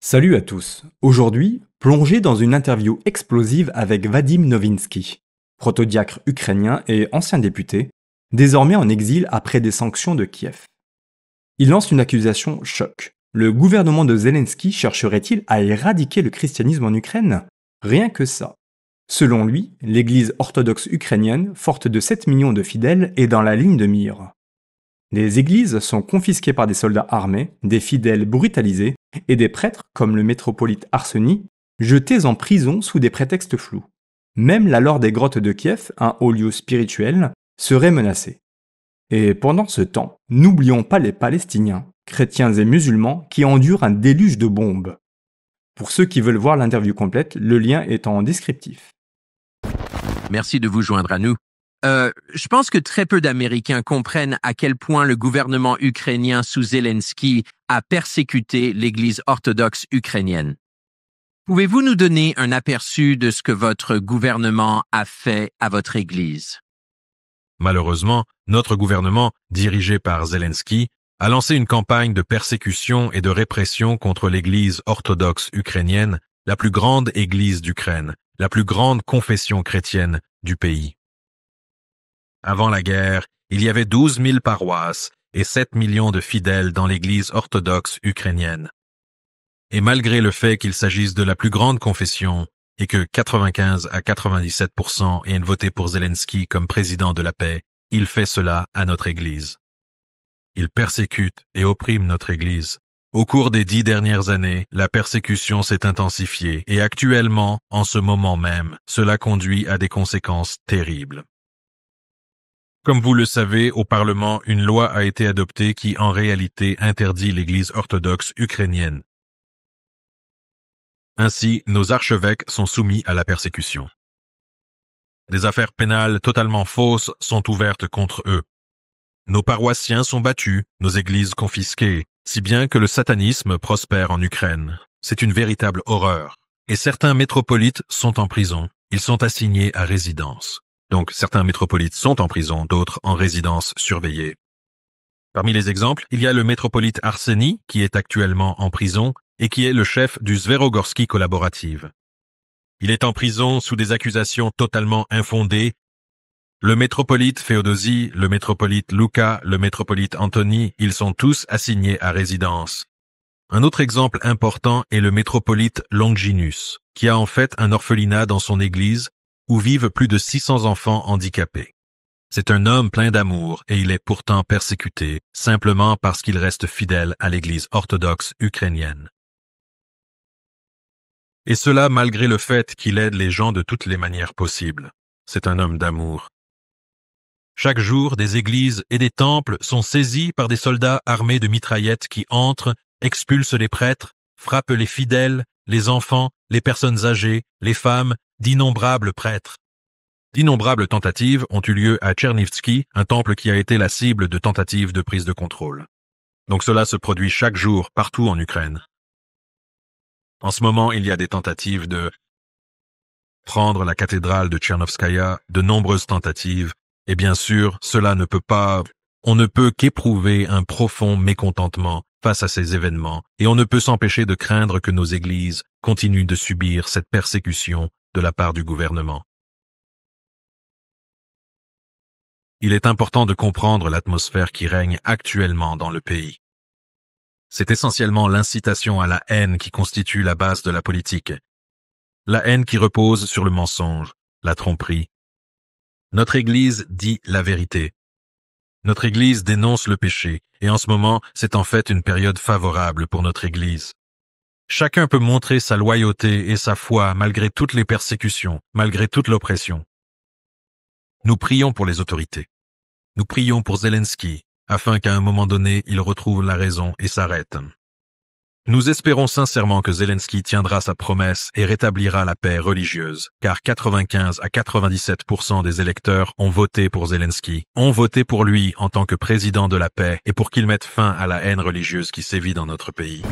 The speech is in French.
Salut à tous. Aujourd'hui, plongez dans une interview explosive avec Vadim Novinsky, protodiacre ukrainien et ancien député, désormais en exil après des sanctions de Kiev. Il lance une accusation choc. Le gouvernement de Zelensky chercherait-il à éradiquer le christianisme en Ukraine? Rien que ça. Selon lui, l'église orthodoxe ukrainienne, forte de 7 millions de fidèles, est dans la ligne de mire. Les églises sont confisquées par des soldats armés, des fidèles brutalisés et des prêtres, comme le métropolite Arseny, jetés en prison sous des prétextes flous. Même la laure des grottes de Kiev, un haut lieu spirituel, serait menacée. Et pendant ce temps, n'oublions pas les Palestiniens, chrétiens et musulmans, qui endurent un déluge de bombes. Pour ceux qui veulent voir l'interview complète, le lien est en descriptif. Merci de vous joindre à nous. Je pense que très peu d'Américains comprennent à quel point le gouvernement ukrainien sous Zelensky a persécuté l'Église orthodoxe ukrainienne. Pouvez-vous nous donner un aperçu de ce que votre gouvernement a fait à votre Église? Malheureusement, notre gouvernement, dirigé par Zelensky, a lancé une campagne de persécution et de répression contre l'Église orthodoxe ukrainienne, la plus grande Église d'Ukraine, la plus grande confession chrétienne du pays. Avant la guerre, il y avait 12 000 paroisses et 7 millions de fidèles dans l'Église orthodoxe ukrainienne. Et malgré le fait qu'il s'agisse de la plus grande confession et que 95 à 97% aient voté pour Zelensky comme président de la paix, il fait cela à notre Église. Il persécute et opprime notre Église. Au cours des 10 dernières années, la persécution s'est intensifiée et actuellement, en ce moment même, cela conduit à des conséquences terribles. Comme vous le savez, au Parlement, une loi a été adoptée qui, en réalité, interdit l'Église orthodoxe ukrainienne. Ainsi, nos archevêques sont soumis à la persécution. Des affaires pénales totalement fausses sont ouvertes contre eux. Nos paroissiens sont battus, nos églises confisquées, si bien que le satanisme prospère en Ukraine. C'est une véritable horreur. Et certains métropolites sont en prison. Ils sont assignés à résidence. Donc, certains métropolites sont en prison, d'autres en résidence surveillée. Parmi les exemples, il y a le métropolite Arseny, qui est actuellement en prison et qui est le chef du Sverogorski Collaborative. Il est en prison sous des accusations totalement infondées. Le métropolite Féodosie, le métropolite Luka, le métropolite Anthony, ils sont tous assignés à résidence. Un autre exemple important est le métropolite Longinus, qui a en fait un orphelinat dans son église où vivent plus de 600 enfants handicapés. C'est un homme plein d'amour et il est pourtant persécuté simplement parce qu'il reste fidèle à l'Église orthodoxe ukrainienne. Et cela malgré le fait qu'il aide les gens de toutes les manières possibles. C'est un homme d'amour. Chaque jour, des églises et des temples sont saisis par des soldats armés de mitraillettes qui entrent, expulsent les prêtres, frappent les fidèles, les enfants, les personnes âgées, les femmes, d'innombrables prêtres. D'innombrables tentatives ont eu lieu à Tchernivtsi, un temple qui a été la cible de tentatives de prise de contrôle. Donc cela se produit chaque jour, partout en Ukraine. En ce moment, il y a des tentatives de prendre la cathédrale de Tchernovskaya, de nombreuses tentatives, et bien sûr, on ne peut qu'éprouver un profond mécontentement face à ces événements, et on ne peut s'empêcher de craindre que nos églises continuent de subir cette persécution de la part du gouvernement. Il est important de comprendre l'atmosphère qui règne actuellement dans le pays. C'est essentiellement l'incitation à la haine qui constitue la base de la politique. La haine qui repose sur le mensonge, la tromperie. Notre Église dit la vérité. Notre Église dénonce le péché, et en ce moment, c'est en fait une période favorable pour notre Église. Chacun peut montrer sa loyauté et sa foi malgré toutes les persécutions, malgré toute l'oppression. Nous prions pour les autorités. Nous prions pour Zelensky, afin qu'à un moment donné, il retrouve la raison et s'arrête. Nous espérons sincèrement que Zelensky tiendra sa promesse et rétablira la paix religieuse, car 95 à 97% des électeurs ont voté pour Zelensky, ont voté pour lui en tant que président de la paix et pour qu'il mette fin à la haine religieuse qui sévit dans notre pays.